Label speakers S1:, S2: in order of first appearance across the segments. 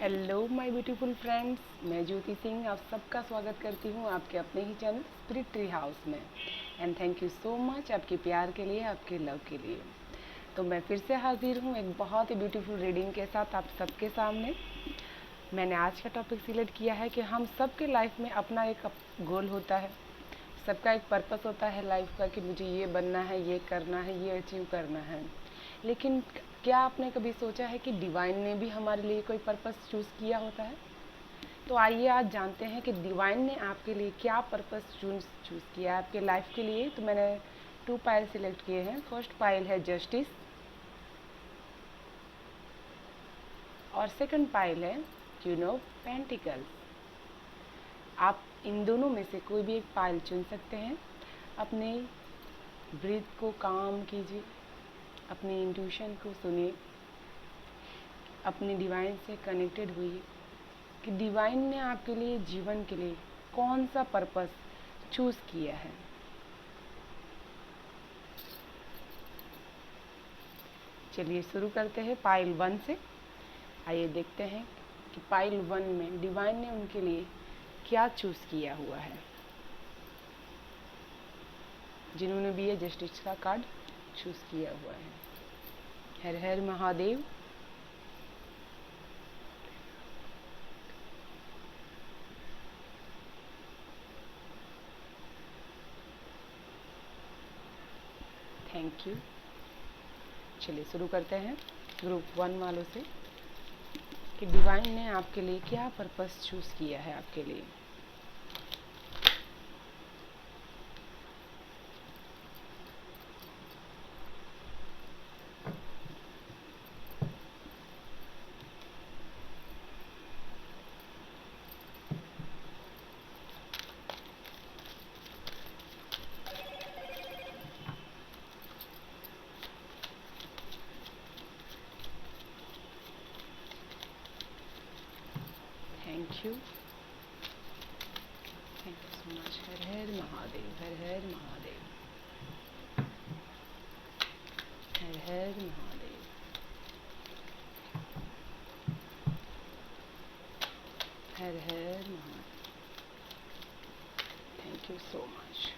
S1: Hello my beautiful friends, मैं ज्योति सिंह आप सबका स्वागत करती हूँ आपके अपने ही चैनल स्पिरिट ट्री हाउस में। And thank you so much आपके प्यार के लिए, आपके लव के लिए। तो मैं फिर से हाजिर हूँ एक बहुत ही ब्यूटीफुल रीडिंग के साथ आप सबके सामने। मैंने आज का टॉपिक सिलेक्ट किया है कि हम सबके लाइफ में अपना एक गोल होता है, सबका एक पर्पस होता है लाइफ का कि मुझे ये बनना है, ये करना है, ये अचीव करना है। लेकिन क्या आपने कभी सोचा है कि डिवाइन ने भी हमारे लिए कोई पर्पस चूज़ किया होता है? तो आइए आज जानते हैं कि डिवाइन ने आपके लिए क्या पर्पस चूज़ किया आपके लाइफ के लिए। तो मैंने 2 पाइल सिलेक्ट किए हैं। फर्स्ट पाइल है जस्टिस और सेकंड पाइल है क्वीन ऑफ पेंटिकल्स। आप इन दोनों में से कोई भी एक पाइल चुन सकते हैं। अपने ब्रीथ को काम कीजिए, अपनी इंट्यूशन को सुनिए, अपनी डिवाइन से कनेक्टेड हुइए कि डिवाइन ने आपके लिए जीवन के लिए कौन सा पर्पस चूज़ किया है। चलिए शुरू करते हैं पाइल 1 से। आइए देखते हैं कि पाइल 1 में डिवाइन ने उनके लिए क्या चूज़ किया हुआ है। जिन्होंने भी ये जस्टिस का कार्ड चूज़ किया हुआ है। हर हर महादेव। Thank you. चलिए शुरू करते हैं ग्रुप 1 वालों से कि डिवाइन ने आपके लिए क्या पर्पस चूज़ किया है आपके लिए। Thank you, thank you so much. हर हर महादेव, हर हर महादेव, हर हर महादेव, हर हर Mahadev. Thank you so much.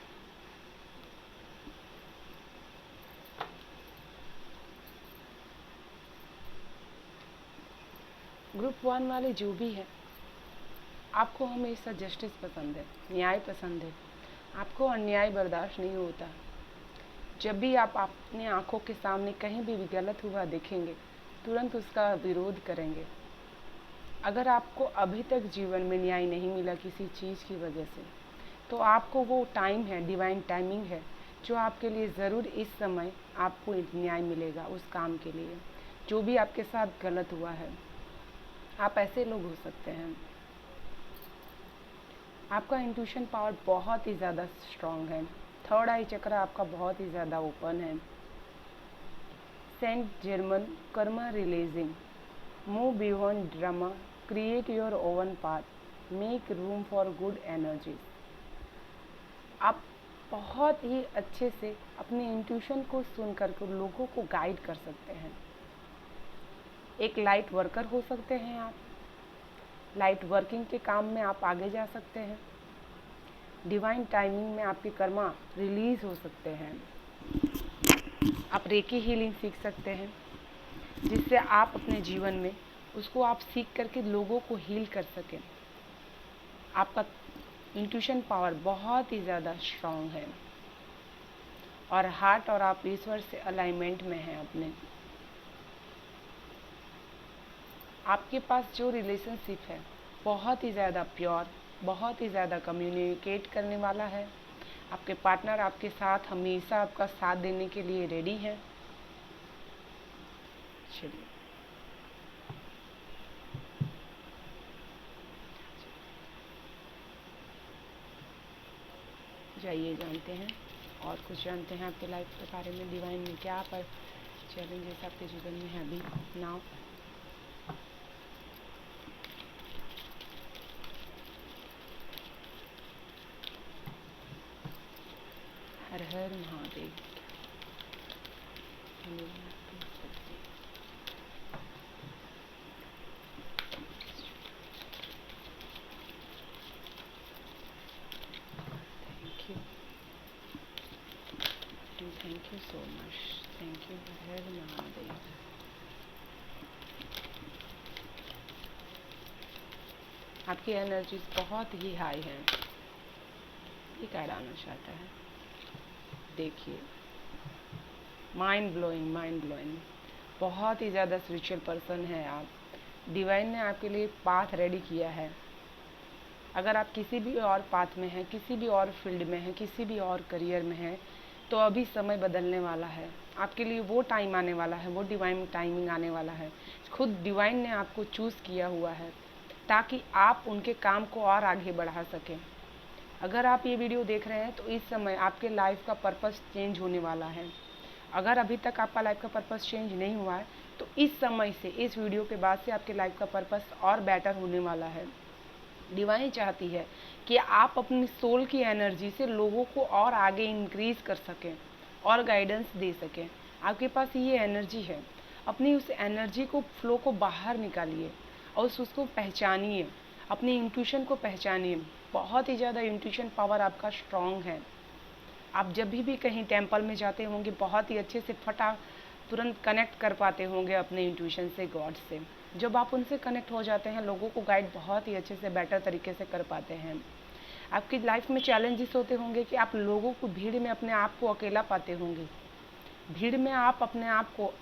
S1: Group 1 वाले जो भी है, आपको हमेशा जस्टिस पसंद है, न्याय पसंद है। आपको अन्याय बर्दाश्त नहीं होता। जब भी आप अपने आंखों के सामने कहीं भी गलत हुआ देखेंगे, तुरंत उसका विरोध करेंगे। अगर आपको अभी तक जीवन में न्याय नहीं मिला किसी चीज़ की वजह से, तो आपको वो टाइम है, डिवाइन टाइमिंग है, जो आपके लिए ज़रूर इस समय आपको न्याय मिलेगा उस काम के लिए जो भी आपके साथ गलत हुआ है। आप ऐसे लोग हो सकते हैं। आपका इंट्यूशन पावर बहुत ही ज़्यादा स्ट्रॉन्ग है। थर्ड आई चक्र आपका बहुत ही ज़्यादा ओपन है। Saint Germain karma releasing, move beyond drama, create your own path, make room for good energies. आप बहुत ही अच्छे से अपने इंट्यूशन को सुनकर के लोगों को गाइड कर सकते हैं। एक लाइट वर्कर हो सकते हैं आप। लाइट वर्किंग के काम में आप आगे जा सकते हैं। डिवाइन टाइमिंग में आपके कर्मा रिलीज हो सकते हैं। आप रेकी हीलिंग सीख सकते हैं, जिससे आप अपने जीवन में उसको आप सीख करके लोगों को हील कर सकें। आपका इंट्यूशन पावर बहुत ही ज़्यादा स्ट्रॉन्ग है और हार्ट और आप ईश्वर से अलाइनमेंट में हैं अपने। आपके पास जो रिलेशनशिप है बहुत ही ज़्यादा प्योर, बहुत ही ज़्यादा कम्युनिकेट करने वाला है। आपके पार्टनर आपके साथ हमेशा आपका साथ देने के लिए रेडी है। चलिए जाइए जानते हैं और कुछ जानते हैं आपके लाइफ के बारे में। डिवाइन में क्या पर चैलेंजेस आपके जीवन में है अभी नाउ। हर हर महादेव। आपकी एनर्जीज बहुत ही हाई है। ये कार्ड आना चाहता है, देखिए, माइंड ब्लोइंग, माइंड ब्लोइंग। बहुत ही ज़्यादा स्पिरिचुअल पर्सन है आप। डिवाइन ने आपके लिए पाथ रेडी किया है। अगर आप किसी भी और पाथ में हैं, किसी भी और फील्ड में हैं, किसी भी और करियर में हैं, तो अभी समय बदलने वाला है। आपके लिए वो टाइम आने वाला है, वो डिवाइन टाइमिंग आने वाला है। खुद डिवाइन ने आपको चूज़ किया हुआ है ताकि आप उनके काम को और आगे बढ़ा सकें। अगर आप ये वीडियो देख रहे हैं तो इस समय आपके लाइफ का पर्पस चेंज होने वाला है। अगर अभी तक आपका लाइफ का पर्पस चेंज नहीं हुआ है तो इस समय से, इस वीडियो के बाद से आपके लाइफ का पर्पस और बेटर होने वाला है। डिवाइन चाहती है कि आप अपनी सोल की एनर्जी से लोगों को और आगे इंक्रीज कर सकें और गाइडेंस दे सकें। आपके पास ये एनर्जी है, अपनी उस एनर्जी को, फ्लो को बाहर निकालिए और उसको पहचानिए, अपनी इंट्यूशन को पहचानिए। बहुत ही ज़्यादा इंट्यूशन पावर आपका स्ट्रॉन्ग है। आप जब भी कहीं टेंपल में जाते होंगे बहुत ही अच्छे से तुरंत कनेक्ट कर पाते होंगे अपने इंट्यूशन से, गॉड से। जब आप उनसे कनेक्ट हो जाते हैं, लोगों को गाइड बहुत ही अच्छे से, बेटर तरीके से कर पाते हैं। आपकी लाइफ में चैलेंजेस होते होंगे कि आप लोगों को, भीड़ में अपने आप को अकेला पाते होंगे। भीड़ में आप अपने आप को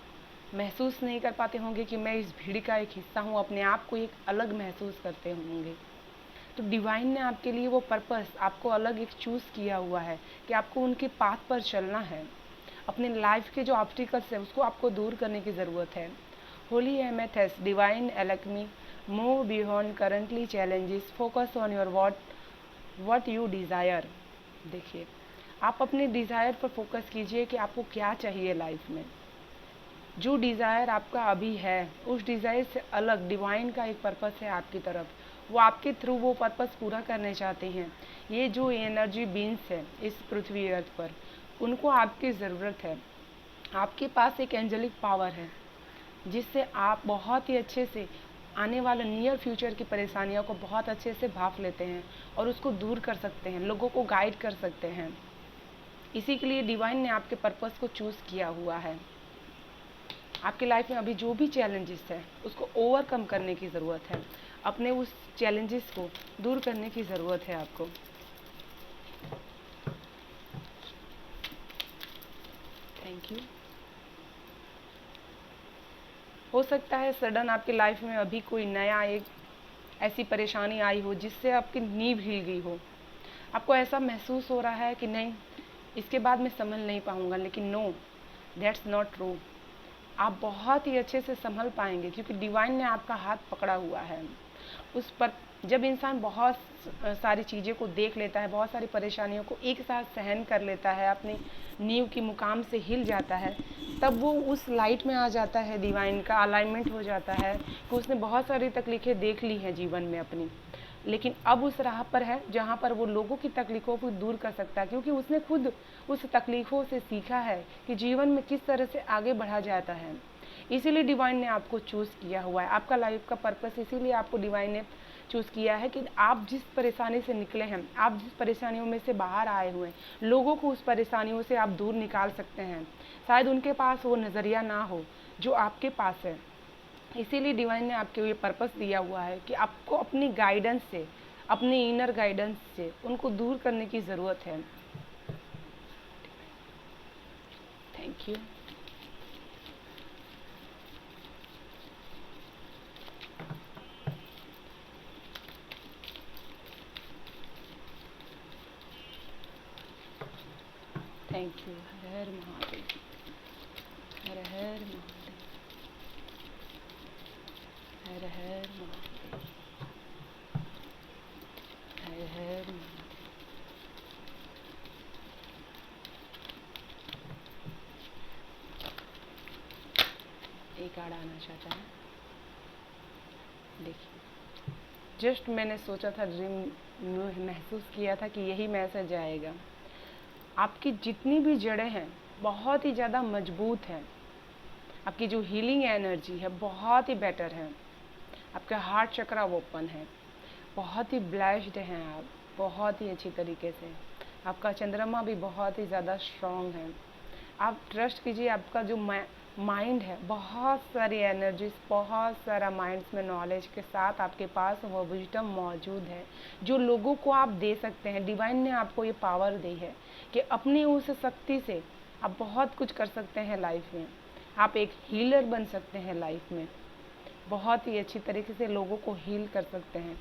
S1: महसूस नहीं कर पाते होंगे कि मैं इस भीड़ का एक हिस्सा हूँ, अपने आप को एक अलग महसूस करते होंगे। तो डिवाइन ने आपके लिए वो पर्पस, आपको अलग एक चूज़ किया हुआ है कि आपको उनके पाथ पर चलना है। अपने लाइफ के जो ऑब्स्टिकल्स है उसको आपको दूर करने की ज़रूरत है। Holy amethyst, divine alchemy, move beyond currently challenges, focus on your what you desire. देखिए, आप अपने डिज़ायर पर फोकस कीजिए कि आपको क्या चाहिए लाइफ में। जो डिज़ायर आपका अभी है, उस डिज़ायर से अलग डिवाइन का एक पर्पस है आपकी तरफ। वो आपके थ्रू वो पर्पस पूरा करने चाहते हैं। ये जो एनर्जी बीन्स है इस पृथ्वी अर्थ पर, उनको आपकी ज़रूरत है। आपके पास एक एंजेलिक पावर है जिससे आप बहुत ही अच्छे से आने वाले नियर फ्यूचर की परेशानियों को बहुत अच्छे से भांप लेते हैं और उसको दूर कर सकते हैं, लोगों को गाइड कर सकते हैं। इसी के लिए डिवाइन ने आपके पर्पस को चूज़ किया हुआ है। आपकी लाइफ में अभी जो भी चैलेंजेस है उसको ओवरकम करने की ज़रूरत है, अपने उस चैलेंजेस को दूर करने की ज़रूरत है आपको। Thank you. हो सकता है सडन आपकी लाइफ में अभी कोई नया एक ऐसी परेशानी आई हो जिससे आपकी नींव हिल गई हो। आपको ऐसा महसूस हो रहा है कि नहीं, इसके बाद मैं संभल नहीं पाऊंगा, लेकिन नो, दैट्स नॉट ट्रू। आप बहुत ही अच्छे से संभल पाएंगे क्योंकि डिवाइन ने आपका हाथ पकड़ा हुआ है। उस पर जब इंसान बहुत सारी चीज़ें को देख लेता है, बहुत सारी परेशानियों को एक साथ सहन कर लेता है, अपनी नींव की मुकाम से हिल जाता है, तब वो उस लाइट में आ जाता है, डिवाइन का अलाइनमेंट हो जाता है कि उसने बहुत सारी तकलीफ़ें देख ली हैं जीवन में अपनी, लेकिन अब उस राह पर है जहाँ पर वो लोगों की तकलीफ़ों को दूर कर सकता है, क्योंकि उसने खुद उस तकलीफ़ों से सीखा है कि जीवन में किस तरह से आगे बढ़ा जाता है। इसीलिए डिवाइन ने आपको चूज़ किया हुआ है। आपका लाइफ का पर्पस इसीलिए आपको डिवाइन ने चूज़ किया है कि आप जिस परेशानी से निकले हैं, आप जिस परेशानियों में से बाहर आए हुए हैं, लोगों को उस परेशानियों से आप दूर निकाल सकते हैं। शायद उनके पास वो नज़रिया ना हो जो आपके पास है। इसीलिए डिवाइन ने आपको ये पर्पस दिया हुआ है कि आपको अपनी गाइडेंस से, अपनी इनर गाइडेंस से उनको दूर करने की ज़रूरत है। Thank you. Thank you. हर हर महादेव, हर हर महादेव, हर हर महादेव, हर हर महादेव। एक कार्ड आना चाहता है, देखिए। जस्ट मैंने सोचा था, ड्रीम महसूस किया था कि यही मैसेज आएगा। आपकी जितनी भी जड़ें हैं बहुत ही ज़्यादा मजबूत हैं। आपकी जो हीलिंग एनर्जी है बहुत ही बेटर है। आपका हार्ट चक्रा ओपन है, बहुत ही ब्लेस्ड हैं आप, बहुत ही अच्छी तरीके से। आपका चंद्रमा भी बहुत ही ज़्यादा स्ट्रॉन्ग है। आप ट्रस्ट कीजिए, आपका जो माइंड है, बहुत सारी एनर्जीज, बहुत सारा माइंड्स में नॉलेज के साथ आपके पास वो विजडम मौजूद है जो लोगों को आप दे सकते हैं। डिवाइन ने आपको ये पावर दी है कि अपनी उस शक्ति से आप बहुत कुछ कर सकते हैं लाइफ में। आप एक हीलर बन सकते हैं लाइफ में, बहुत ही अच्छी तरीके से लोगों को हील कर सकते हैं।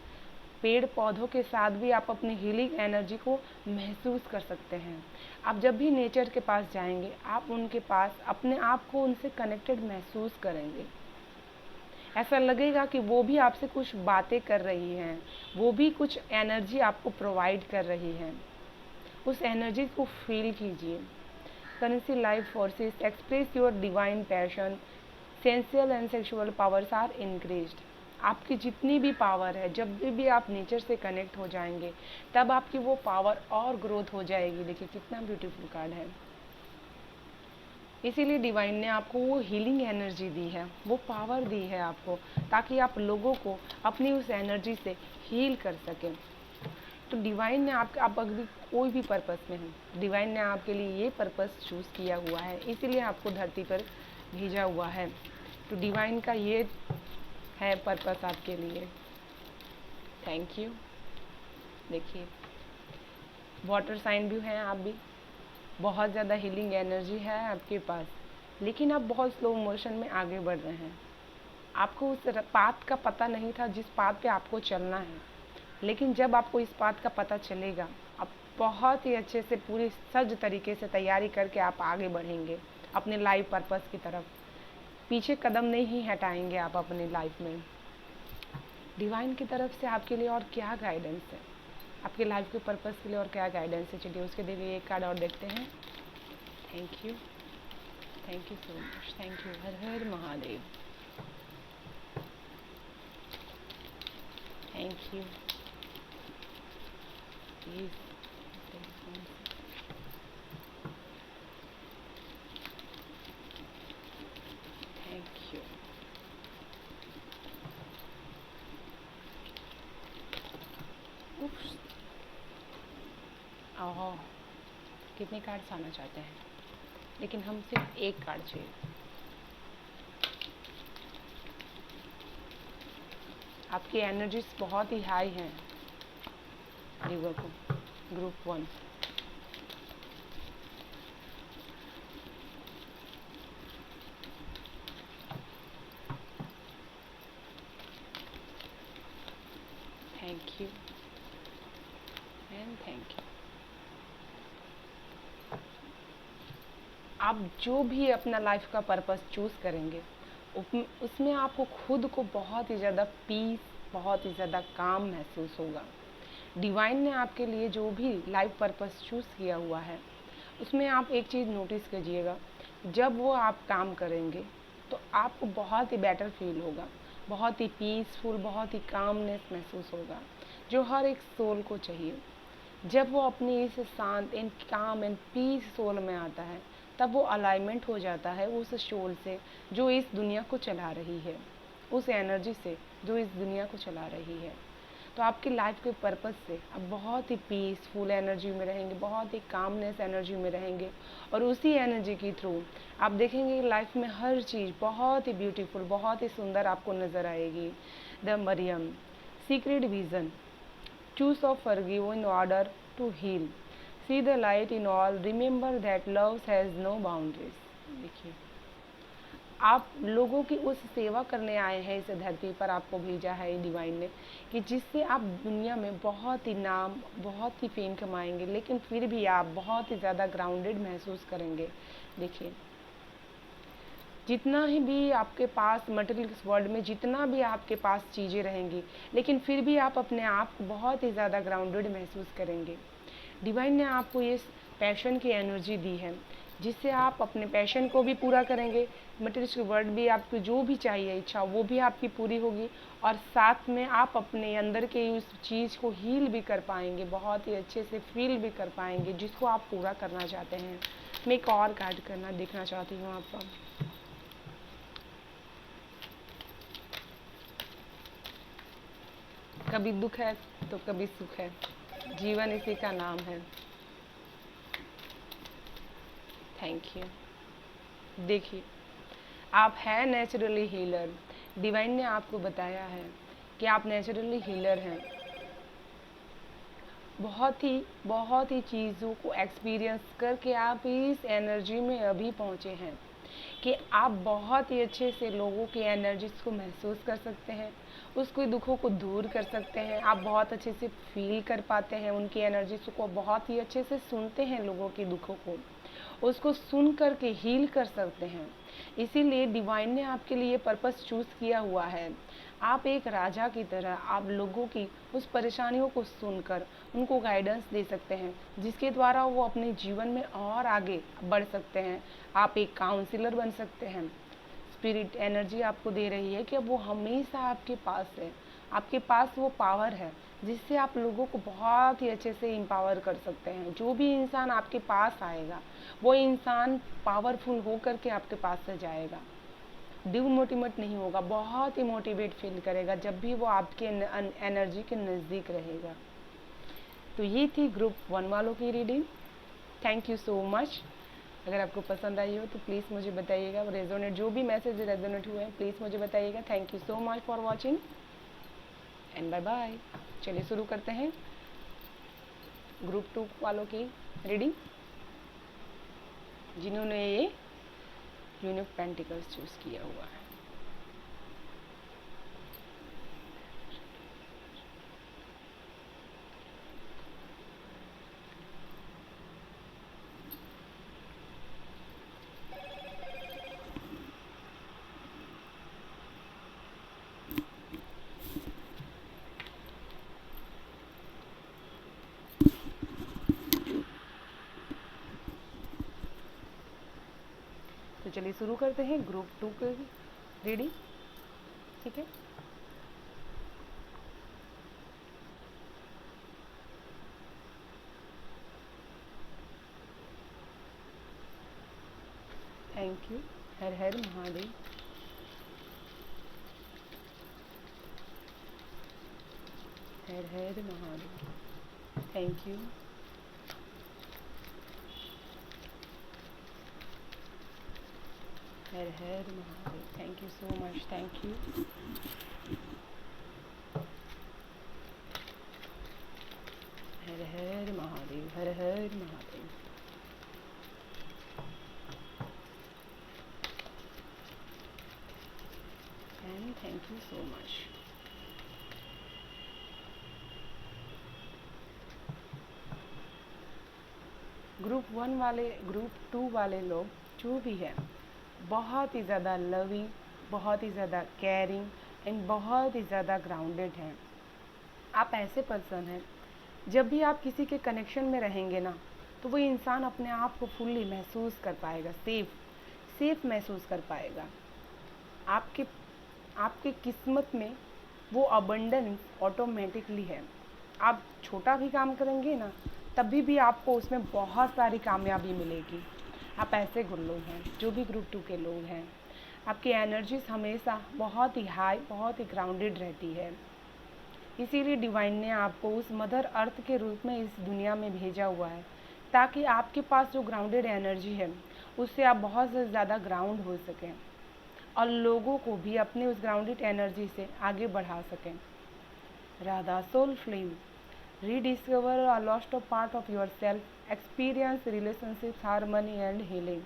S1: पेड़ पौधों के साथ भी आप अपनी हीलिंग एनर्जी को महसूस कर सकते हैं। आप जब भी नेचर के पास जाएंगे, आप उनके पास अपने आप को उनसे कनेक्टेड महसूस करेंगे। ऐसा लगेगा कि वो भी आपसे कुछ बातें कर रही हैं, वो भी कुछ एनर्जी आपको प्रोवाइड कर रही हैं। उस एनर्जी को फील कीजिए। Currency life forces express your divine passion, sensual and sexual powers are increased. आपकी जितनी भी पावर है, जब भी आप नेचर से कनेक्ट हो जाएंगे तब आपकी वो पावर और ग्रोथ हो जाएगी। देखिए कितना ब्यूटीफुल कार्ड है। इसीलिए डिवाइन ने आपको वो हीलिंग एनर्जी दी है, वो पावर दी है आपको, ताकि आप लोगों को अपनी उस एनर्जी से हील कर सकें। तो डिवाइन ने आप अगर कोई भी पर्पस में हो, डिवाइन ने आपके लिए ये पर्पस चूज़ किया हुआ है, इसीलिए आपको धरती पर भेजा हुआ है। तो डिवाइन का ये है पर्पस आपके लिए। Thank you. देखिए वाटर साइन भी हैं आप भी, बहुत ज़्यादा हीलिंग एनर्जी है आपके पास, लेकिन आप बहुत स्लो मोशन में आगे बढ़ रहे हैं। आपको उस पाथ का पता नहीं था जिस पाथ पे आपको चलना है, लेकिन जब आपको इस पाथ का पता चलेगा, आप बहुत ही अच्छे से पूरी सज तरीके से तैयारी करके आप आगे बढ़ेंगे अपने लाइफ पर्पस की तरफ। पीछे कदम नहीं हटाएंगे आप अपनी लाइफ में। डिवाइन की तरफ से आपके लिए और क्या गाइडेंस है, आपके लाइफ के पर्पस के लिए और क्या गाइडेंस है, चलिए उसके लिए एक कार्ड और देखते हैं। Thank you so much, thank you. हर हर Mahadev. Thank you. Please thank you. Oh, कितने कार्ड्स आना चाहते हैं, लेकिन हम सिर्फ एक कार्ड चाहिए। आपकी एनर्जीज बहुत ही हाई हैं लिवर को, group 1। Thank you and thank you. आप जो भी अपना लाइफ का पर्पस चूज़ करेंगे, उसमें आपको खुद को बहुत ही ज़्यादा पीस, बहुत ही ज़्यादा काम महसूस होगा। डिवाइन ने आपके लिए जो भी लाइफ पर्पस चूज़ किया हुआ है, उसमें आप एक चीज़ नोटिस कीजिएगा, जब वो आप काम करेंगे तो आपको बहुत ही बेटर फील होगा, बहुत ही पीसफुल, बहुत ही कामनेस महसूस होगा, जो हर एक सोल को चाहिए। जब वो अपनी इस शांत एंड काम एंड पीस सोल में आता है, तब वो अलाइनमेंट हो जाता है उस सोल से जो इस दुनिया को चला रही है, उस एनर्जी से जो इस दुनिया को चला रही है। तो आपकी लाइफ के पर्पस से आप बहुत ही पीसफुल एनर्जी में रहेंगे, बहुत ही कामनेस एनर्जी में रहेंगे, और उसी एनर्जी के थ्रू आप देखेंगे लाइफ में हर चीज़ बहुत ही ब्यूटीफुल, बहुत ही सुंदर आपको नज़र आएगी। The Mariam secret vision, choose of forgive in order to heal, see the light in all, remember that love has no boundaries। देखिए आप लोगों की उस सेवा करने आए हैं इस धरती पर, आपको भेजा है डिवाइन ने, कि जिससे आप दुनिया में बहुत ही नाम, बहुत ही फेम कमाएंगे, लेकिन फिर भी आप बहुत ही ज़्यादा ग्राउंडेड महसूस करेंगे। देखिए जितना ही भी आपके पास मटेरियल वर्ल्ड में जितना भी आपके पास चीज़ें रहेंगी, लेकिन फिर भी आप अपने आप को बहुत ही ज़्यादा ग्राउंडेड महसूस करेंगे। डिवाइन ने आपको ये पैशन की एनर्जी दी है, जिससे आप अपने पैशन को भी पूरा करेंगे, मटेरियल वर्ल्ड भी आपको जो भी चाहिए इच्छा वो भी आपकी पूरी होगी, और साथ में आप अपने अंदर के उस चीज़ को हील भी कर पाएंगे, बहुत ही अच्छे से फील भी कर पाएंगे जिसको आप पूरा करना चाहते हैं। मैं एक और कार्ड करना देखना चाहती हूँ आपका। कभी दुख है तो कभी सुख है, जीवन इसी का नाम है। Thank you. देखिए आप हैं नेचुरली हीलर। डिवाइन ने आपको बताया है कि आप नेचुरली हीलर हैं। बहुत ही चीज़ों को एक्सपीरियंस करके आप इस एनर्जी में अभी पहुँचे हैं कि आप बहुत ही अच्छे से लोगों की एनर्जीज को महसूस कर सकते हैं, उसके दुखों को दूर कर सकते हैं। आप बहुत अच्छे से फील कर पाते हैं उनकी एनर्जीज को, बहुत ही अच्छे से सुनते हैं लोगों के दुखों को, उसको सुन कर के हील कर सकते हैं। इसीलिए डिवाइन ने आपके लिए पर्पस चूज़ किया हुआ है। आप एक राजा की तरह आप लोगों की उस परेशानियों को सुनकर उनको गाइडेंस दे सकते हैं, जिसके द्वारा वो अपने जीवन में और आगे बढ़ सकते हैं। आप एक काउंसलर बन सकते हैं। स्पिरिट एनर्जी आपको दे रही है कि अब वो हमेशा आपके पास है। आपके पास वो पावर है जिससे आप लोगों को बहुत ही अच्छे से एम्पावर कर सकते हैं। जो भी इंसान आपके पास आएगा वो इंसान पावरफुल हो करके आपके पास से जाएगा, डिमोटिवेट नहीं होगा, बहुत ही मोटिवेट फील करेगा जब भी वो आपके एनर्जी के नज़दीक रहेगा। तो ये थी ग्रुप 1 वालों की reading. Thank you so much. अगर आपको पसंद आई हो तो प्लीज़ मुझे बताइएगा। रेजोनेट जो भी मैसेज रेजोनेट हुए हैं प्लीज़ मुझे बताइएगा। Thank you so much for watching and bye bye. चलिए शुरू करते हैं ग्रुप 2 वालों की रीडिंग, जिन्होंने ये यूनिक पेंटिकल्स चूज़ किया हुआ है। तो चलिए शुरू करते हैं ग्रुप 2 की रीडिंग। ठीक है, थैंक यू। हर हर महादेव। हर हर महादेव। Thank you. हर हर Mahadev. Thank you so much. Thank you. हर हर महादेव। हर हर Mahadev. And thank you so much. Group 2 वाले लोग जो भी है बहुत ही ज़्यादा लविंग, बहुत ही ज़्यादा केयरिंग एंड बहुत ही ज़्यादा ग्राउंडेड हैं। आप ऐसे पर्सन हैं, जब भी आप किसी के कनेक्शन में रहेंगे ना तो वो इंसान अपने आप को फुल्ली महसूस कर पाएगा, सेफ महसूस कर पाएगा। आपके आपकी किस्मत में वो अबंडेंस ऑटोमेटिकली है। आप छोटा भी काम करेंगे ना तभी भी आपको उसमें बहुत सारी कामयाबी मिलेगी। आप ऐसे लोग हैं जो भी ग्रुप 2 के लोग हैं, आपकी एनर्जीज हमेशा बहुत ही हाई, बहुत ही ग्राउंडेड रहती है। इसीलिए डिवाइन ने आपको उस मदर अर्थ के रूप में इस दुनिया में भेजा हुआ है, ताकि आपके पास जो ग्राउंडेड एनर्जी है उससे आप बहुत से ज़्यादा ग्राउंड हो सकें और लोगों को भी अपने उस ग्राउंडेड एनर्जी से आगे बढ़ा सकें। Radha soul flame, rediscover a lost of part of yourself, experience relationships harmony and healing.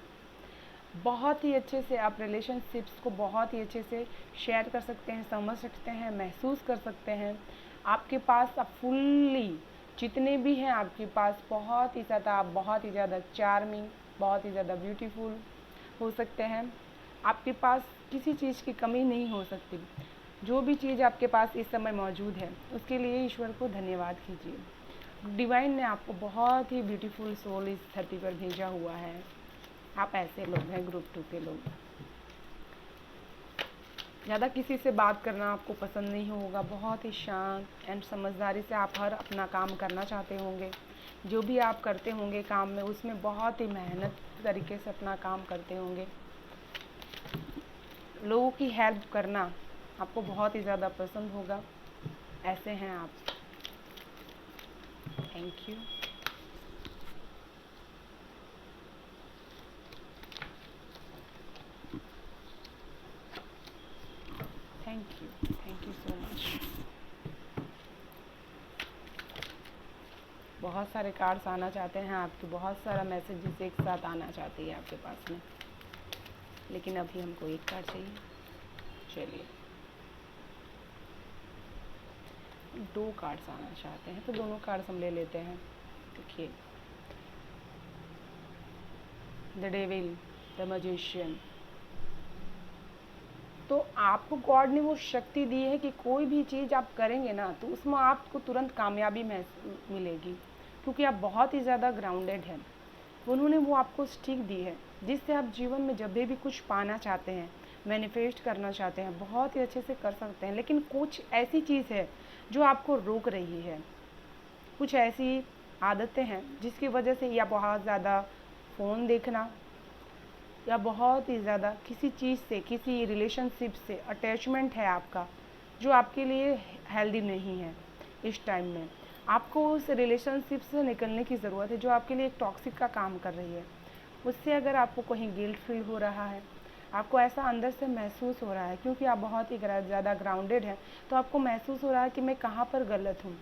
S1: बहुत ही अच्छे से आप रिलेशनशिप्स को बहुत ही अच्छे से शेयर कर सकते हैं, समझ सकते हैं, महसूस कर सकते हैं। आपके पास आप फुल्ली जितने भी हैं आपके पास बहुत ही ज़्यादा, आप बहुत ही ज़्यादा चार्मिंग, बहुत ही ज़्यादा ब्यूटीफुल हो सकते हैं। आपके पास किसी चीज़ की कमी नहीं हो सकती। जो भी चीज़ आपके पास इस समय मौजूद है उसके लिए ईश्वर को धन्यवाद कीजिए। डिवाइन ने आपको बहुत ही ब्यूटीफुल सोल इस धरती पर भेजा हुआ है। आप ऐसे लोग हैं ग्रुप 2 के लोग। ज़्यादा किसी से बात करना आपको पसंद नहीं होगा, बहुत ही शांत एंड समझदारी से आप हर अपना काम करना चाहते होंगे। जो भी आप करते होंगे काम में उसमें बहुत ही मेहनत तरीके से अपना काम करते होंगे। लोगों की हेल्प करना आपको बहुत ही ज़्यादा पसंद होगा। ऐसे हैं आप। Thank you. बहुत सारे कार्ड्स आना चाहते हैं आपके, बहुत सारा मैसेजेस एक साथ आना चाहती है आपके पास में, लेकिन अभी हमको एक कार्ड चाहिए। चलिए, 2 कार्ड्स आना चाहते हैं तो दोनों कार्ड्स हम ले लेते हैं। देखिए, द डेविल, द मैजिशियन। तो आपको गॉड ने वो शक्ति दी है कि कोई भी चीज़ आप करेंगे ना तो उसमें आपको तुरंत कामयाबी मिलेगी, क्योंकि आप बहुत ही ज़्यादा ग्राउंडेड हैं। उन्होंने वो आपको स्टिक दी है जिससे आप जीवन में जब भी कुछ पाना चाहते हैं, मैनिफेस्ट करना चाहते हैं, बहुत ही अच्छे से कर सकते हैं। लेकिन कुछ ऐसी चीज़ है जो आपको रोक रही है, कुछ ऐसी आदतें हैं जिसकी वजह से, या बहुत ज़्यादा फ़ोन देखना, या बहुत ही ज़्यादा किसी चीज़ से, किसी रिलेशनशिप से अटैचमेंट है आपका, जो आपके लिए हेल्दी नहीं है। इस टाइम में आपको उस रिलेशनशिप से निकलने की ज़रूरत है जो आपके लिए एक टॉक्सिक का काम कर रही है। उससे अगर आपको कहीं गिल्ट फील हो रहा है, आपको ऐसा अंदर से महसूस हो रहा है, क्योंकि आप बहुत ही ज़्यादा ग्राउंडेड हैं, तो आपको महसूस हो रहा है कि मैं कहाँ पर गलत हूँ।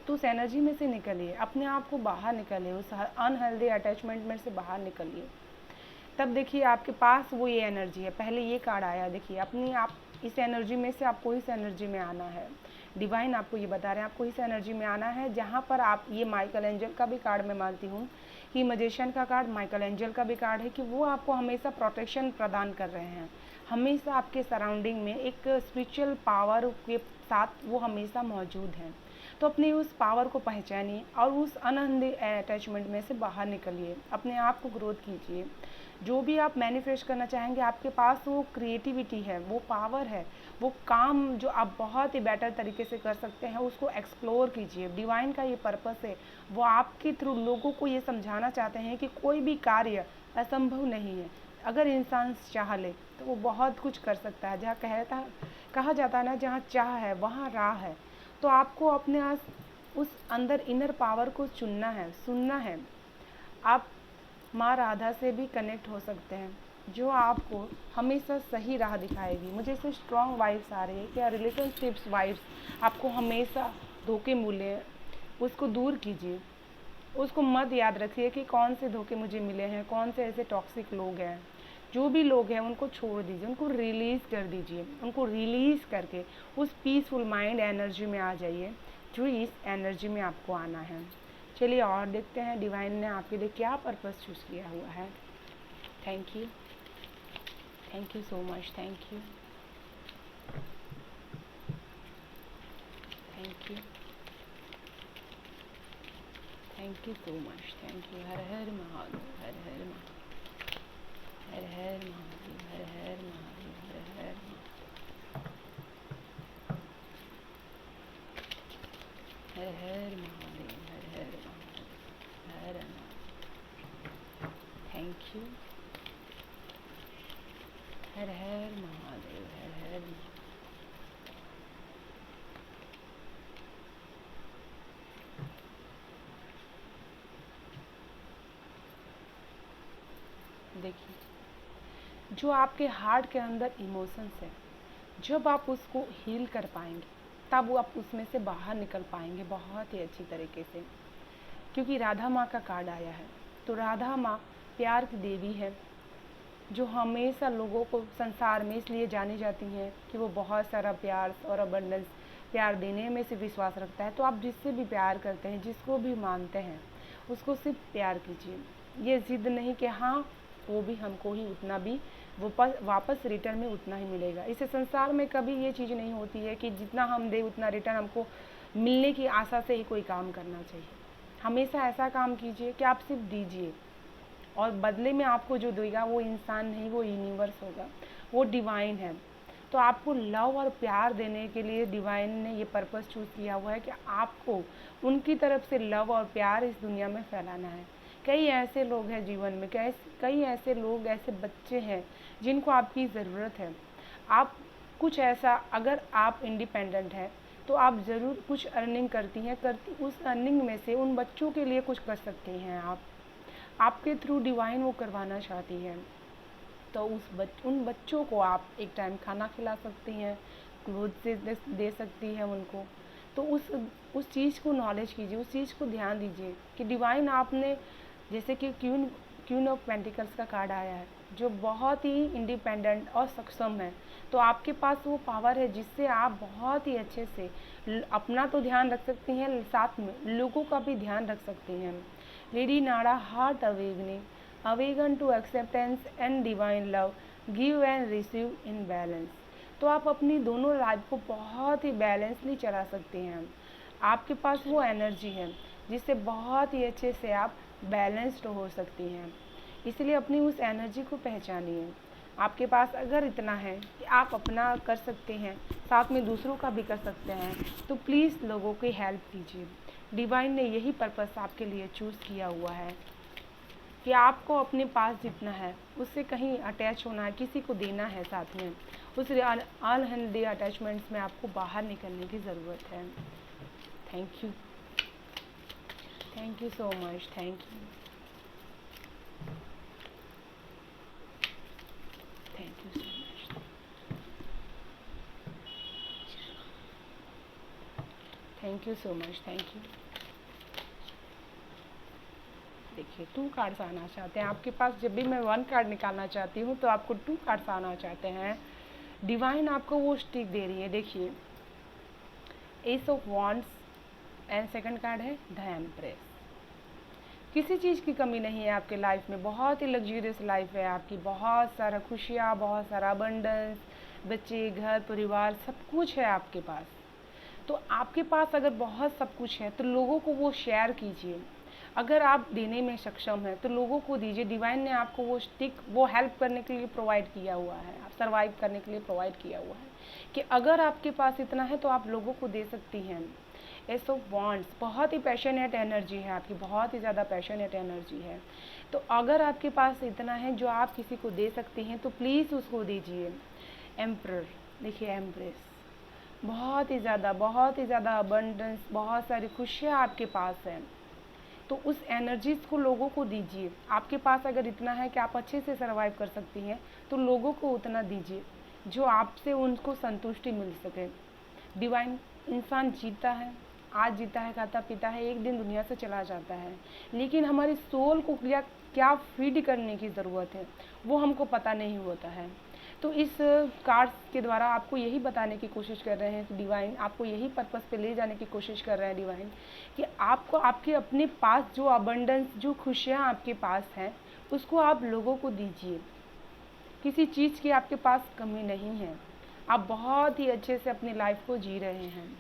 S1: तो उस एनर्जी में से निकलिए, अपने आप को बाहर निकलिए, उस अनहेल्दी अटैचमेंट में से बाहर निकलिए। तब देखिए आपके पास वो ये एनर्जी है। पहले ये कार्ड आया, देखिए अपनी आप इस एनर्जी में से, आपको इस एनर्जी में आना है। डिवाइन आपको ये बता रहे हैं, आपको इस एनर्जी में आना है जहाँ पर आप, ये माइकल एंजल का भी कार्ड मैं मानती हूँ कि मैजिशियन का कार्ड, माइकल एंजल का भी कार्ड है कि वो आपको हमेशा प्रोटेक्शन प्रदान कर रहे हैं। हमेशा आपके सराउंडिंग में एक स्पिरिचुअल पावर के साथ वो हमेशा मौजूद हैं। तो अपनी उस पावर को पहचानिए और उस अनहेल्दी अटैचमेंट में से बाहर निकलिए, अपने आप को ग्रोथ कीजिए। जो भी आप मैनिफेस्ट करना चाहेंगे, आपके पास वो क्रिएटिविटी है, वो पावर है, वो काम जो आप बहुत ही बेटर तरीके से कर सकते हैं, उसको एक्सप्लोर कीजिए। डिवाइन का ये पर्पस है, वो आपके थ्रू लोगों को ये समझाना चाहते हैं कि कोई भी कार्य असंभव नहीं है। अगर इंसान चाह ले तो वो बहुत कुछ कर सकता है। कहा जाता है ना, जहाँ चाह है वहाँ राह है। तो आपको अपने उस अंदर इनर पावर को चुनना है, सुनना है। आप माँ राधा से भी कनेक्ट हो सकते हैं, जो आपको हमेशा सही राह दिखाएगी। मुझे इससे स्ट्रॉन्ग वाइब्स आ रही है कि रिलेशनशिप्स वाइब्स आपको हमेशा धोखे मिले, उसको दूर कीजिए। उसको मत याद रखिए कि कौन से धोखे मुझे मिले हैं, कौन से ऐसे टॉक्सिक लोग हैं। जो भी लोग हैं उनको छोड़ दीजिए, उनको रिलीज़ कर दीजिए। उनको रिलीज़ करके उस पीसफुल माइंड एनर्जी में आ जाइए जो इस एनर्जी में आपको आना है। चलिए और देखते हैं डिवाइन ने आपके लिए क्या पर्पस चूज़ किया हुआ है। Thank you so much, thank you, thank you, thank you so much, thank you. हर हर महादेव, हर हर महादेव, हर हर महादेव, हर हर महादेव, हर हर महादेव, हर हर महादेव, हर हर महादेव, हर महादेव। Thank you. हर हर महादेव, हर हर महादेव। देखिए, जो आपके हार्ट के अंदर इमोशंस है, जब आप उसको हील कर पाएंगे तब वो आप उसमें से बाहर निकल पाएंगे बहुत ही अच्छी तरीके से। क्योंकि राधा माँ का कार्ड आया है, तो राधा माँ प्यार की देवी है, जो हमेशा लोगों को संसार में इसलिए जानी जाती हैं कि वो बहुत सारा प्यार और अबंडेंस, प्यार देने में से विश्वास रखता है। तो आप जिससे भी प्यार करते हैं, जिसको भी मानते हैं, उसको सिर्फ प्यार कीजिए। ये ज़िद नहीं कि हाँ वो भी हमको ही उतना भी वो वापस रिटर्न में उतना ही मिलेगा। इस संसार में कभी ये चीज़ नहीं होती है कि जितना हम दें उतना रिटर्न हमको मिलने की आशा से ही कोई काम करना चाहिए। हमेशा ऐसा काम कीजिए कि आप सिर्फ दीजिए, और बदले में आपको जो देगा वो इंसान नहीं, वो यूनिवर्स होगा, वो डिवाइन है। तो आपको लव और प्यार देने के लिए डिवाइन ने ये पर्पस चूज़ किया हुआ है कि आपको उनकी तरफ से लव और प्यार इस दुनिया में फैलाना है। कई ऐसे लोग हैं जीवन में, कई ऐसे लोग, ऐसे बच्चे हैं जिनको आपकी ज़रूरत है। आप कुछ ऐसा, अगर आप इंडिपेंडेंट हैं तो आप ज़रूर कुछ अर्निंग करती उस अर्निंग में से उन बच्चों के लिए कुछ कर सकती हैं। आपके थ्रू डिवाइन वो करवाना चाहती हैं। तो उन बच्चों को आप एक टाइम खाना खिला सकती हैं, क्लोथ से दे सकती हैं उनको, तो उस चीज़ को नॉलेज कीजिए, उस चीज़ को ध्यान दीजिए कि डिवाइन आपने, जैसे कि क्वीन ऑफ पेंटिकल्स का कार्ड आया है, जो बहुत ही इंडिपेंडेंट और सक्षम है, तो आपके पास वो पावर है जिससे आप बहुत ही अच्छे से अपना तो ध्यान रख सकती हैं, साथ में लोगों का भी ध्यान रख सकती हैं। Lady Nada heart awakening, awaken to acceptance and divine love, give and receive in balance. तो आप अपनी दोनों लाइफ को बहुत ही बैलेंसली चला सकते हैं। आपके पास वो एनर्जी है जिससे बहुत ही अच्छे से आप बैलेंस्ड हो सकती हैं। इसलिए अपनी उस एनर्जी को पहचानिए। आपके पास अगर इतना है कि आप अपना कर सकते हैं, साथ में दूसरों का भी कर सकते हैं, तो प्लीज़ लोगों की हेल्प कीजिए। डिवाइन ने यही पर्पस आपके लिए चूज़ किया हुआ है कि आपको अपने पास जितना है उससे कहीं अटैच होना है, किसी को देना है, साथ में उस अनहेल्दी अटैचमेंट्स में आपको बाहर निकलने की ज़रूरत है। Thank you so much, thank you so much, thank you so much, thank you. देखिए 2 कार्ड्स आना चाहते हैं आपके पास। जब भी मैं 1 कार्ड निकालना चाहती हूँ तो आपको 2 कार्ड्स आना चाहते हैं। डिवाइन आपको वो स्टिक दे रही है। देखिए S of wands and second card है द एम्प्रेस। किसी चीज़ की कमी नहीं है आपके लाइफ में, बहुत ही लग्जूरियस लाइफ है आपकी, बहुत सारा खुशियाँ, बहुत सारा अबंडेंस, बच्चे, घर, परिवार, सब कुछ है आपके पास। तो आपके पास अगर बहुत सब कुछ है तो लोगों को वो शेयर कीजिए। अगर आप देने में सक्षम हैं तो लोगों को दीजिए। डिवाइन ने आपको वो स्टिक, वो हेल्प करने के लिए प्रोवाइड किया हुआ है, आप सर्वाइव करने के लिए प्रोवाइड किया हुआ है कि अगर आपके पास इतना है तो आप लोगों को दे सकती हैं। एस ऑफ वॉन्ड्स, बहुत ही पैशनेट एनर्जी है आपकी, बहुत ही ज़्यादा पैशनेट एनर्जी है। तो अगर आपके पास इतना है जो आप किसी को दे सकती हैं तो प्लीज़ उसको दीजिए। एम्परर, देखिए एम्प्रेस, बहुत ही ज़्यादा अबंडेंस, बहुत सारी खुशियाँ आपके पास हैं। तो उस एनर्जीज़ को लोगों को दीजिए। आपके पास अगर इतना है कि आप अच्छे से सर्वाइव कर सकती हैं तो लोगों को उतना दीजिए जो आपसे उनको संतुष्टि मिल सके। डिवाइन, इंसान जीता है, आज जीता है, खाता पीता है, एक दिन दुनिया से चला जाता है, लेकिन हमारी सोल को क्या फीड करने की ज़रूरत है वो हमको पता नहीं होता है। तो इस कार्ड्स के द्वारा आपको यही बताने की कोशिश कर रहे हैं कि डिवाइन आपको यही पर्पस पे ले जाने की कोशिश कर रहे हैं डिवाइन, कि आपको आपके अपने पास जो अबंडेंस, जो खुशियाँ आपके पास हैं उसको आप लोगों को दीजिए। किसी चीज़ की आपके पास कमी नहीं है, आप बहुत ही अच्छे से अपनी लाइफ को जी रहे हैं।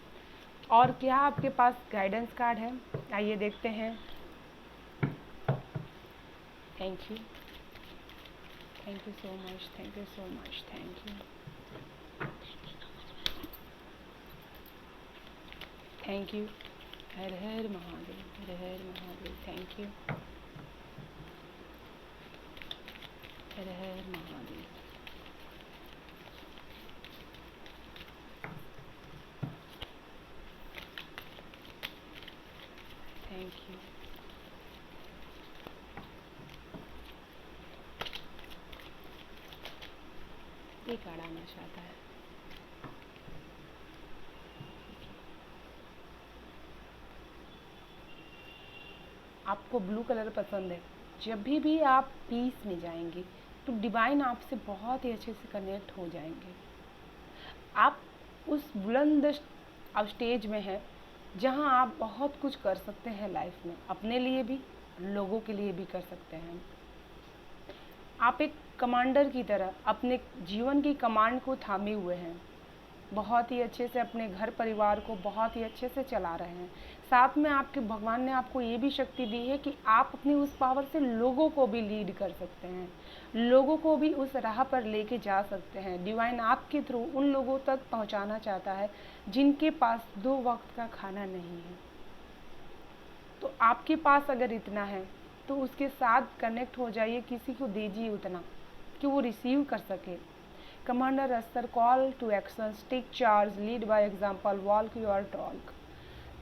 S1: और क्या आपके पास गाइडेंस कार्ड है, आइए देखते हैं। Thank you so much, thank you so much, thank you, thank you. हर हर महादेव, हर हर महादेव, थैंक यू, हर हर महादेव। Thank you. ये कार्ड आना चाहता है। आपको ब्लू कलर पसंद है। जब भी आप पीस में जाएंगे तो डिवाइन आपसे बहुत ही अच्छे से कनेक्ट हो जाएंगे। आप उस बुलंद स्टेज में हैं जहां आप बहुत कुछ कर सकते हैं लाइफ में, अपने लिए भी, लोगों के लिए भी कर सकते हैं। आप एक कमांडर की तरह अपने जीवन की कमांड को थामे हुए हैं, बहुत ही अच्छे से अपने घर परिवार को बहुत ही अच्छे से चला रहे हैं। साथ में आपके भगवान ने आपको ये भी शक्ति दी है कि आप अपनी उस पावर से लोगों को भी लीड कर सकते हैं, लोगों को भी उस राह पर लेके जा सकते हैं। डिवाइन आपके थ्रू उन लोगों तक पहुंचाना चाहता है जिनके पास 2 वक्त का खाना नहीं है। तो आपके पास अगर इतना है तो उसके साथ कनेक्ट हो जाइए, किसी को दीजिए उतना कि वो रिसीव कर सके। कमांडर अस्तर, call to action, take charge, lead by example, walk your talk.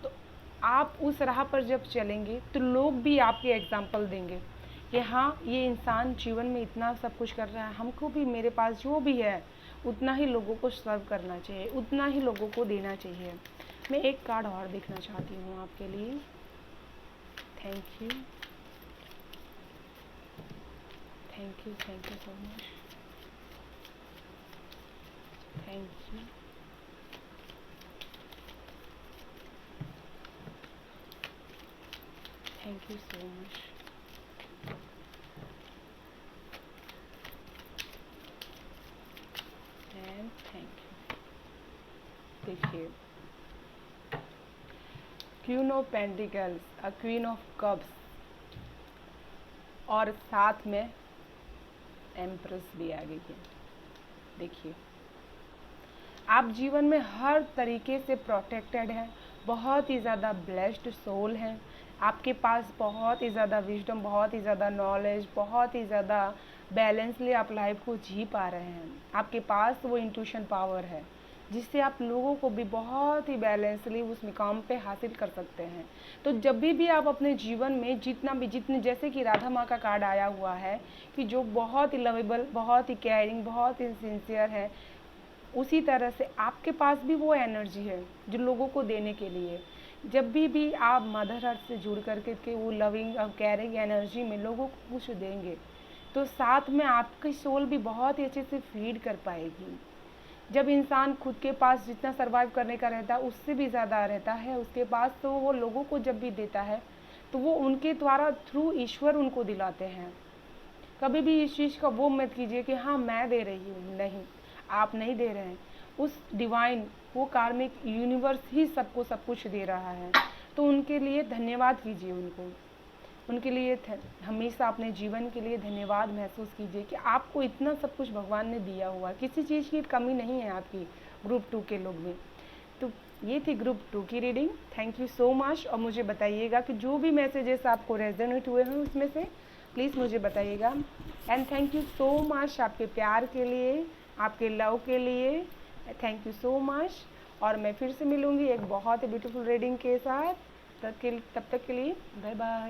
S1: तो आप उस राह पर जब चलेंगे तो लोग भी आपके एग्जांपल देंगे कि हाँ, ये इंसान जीवन में इतना सब कुछ कर रहा है, हमको भी, मेरे पास जो भी है उतना ही लोगों को सर्व करना चाहिए, उतना ही लोगों को देना चाहिए। मैं एक कार्ड और देखना चाहती हूँ आपके लिए। Thank you, thank you, thank you so much, thank you, thank you so much. And thank you. देखिए, queen of pentacles, a queen of cups और साथ में एम्प्रेस भी आ गई है। देखिए, आप जीवन में हर तरीके से प्रोटेक्टेड हैं, बहुत ही ज़्यादा ब्लेस्ड सोल हैं, आपके पास बहुत ही ज़्यादा विजडम, बहुत ही ज़्यादा नॉलेज, बहुत ही ज़्यादा बैलेंसली आप लाइफ को जी पा रहे हैं। आपके पास वो इंट्यूशन पावर है जिससे आप लोगों को भी बहुत ही बैलेंसली उस मुकाम पे हासिल कर सकते हैं। तो जब भी आप अपने जीवन में जितने जैसे कि राधा माँ का कार्ड आया हुआ है कि जो बहुत ही लवेबल, बहुत ही केयरिंग, बहुत ही सिंसियर है, उसी तरह से आपके पास भी वो एनर्जी है जो लोगों को देने के लिए। जब भी आप मदर अर्थ से जुड़ करके के वो लविंग और केयरिंग एनर्जी में लोगों को कुछ देंगे तो साथ में आपकी सोल भी बहुत ही अच्छे से फीड कर पाएगी। जब इंसान खुद के पास जितना सर्वाइव करने का रहता है उससे भी ज़्यादा रहता है उसके पास, तो वो लोगों को जब भी देता है तो वो उनके द्वारा थ्रू ईश्वर उनको दिलाते हैं। कभी भी इस चीज़ का वो मत कीजिए कि हाँ मैं दे रही हूँ, नहीं, आप नहीं दे रहे हैं। उस डिवाइन, वो कार्मिक यूनिवर्स ही सबको सब कुछ दे रहा है। तो उनके लिए धन्यवाद कीजिए, उनके लिए हमेशा अपने जीवन के लिए धन्यवाद महसूस कीजिए कि आपको इतना सब कुछ भगवान ने दिया हुआ है, किसी चीज़ की कमी नहीं है आपकी ग्रुप 2 के लोग में। तो ये थी ग्रुप 2 की reading. Thank you so much. और मुझे बताइएगा कि जो भी मैसेजेस आपको रेजोनेट हुए हैं उसमें से प्लीज़ मुझे बताइएगा। And thank you so much आपके प्यार के लिए, आपके लव के लिए। Thank you so much. और मैं फिर से मिलूँगी एक बहुत ही ब्यूटीफुल रीडिंग के साथ। तब तक के लिए बाय बाय।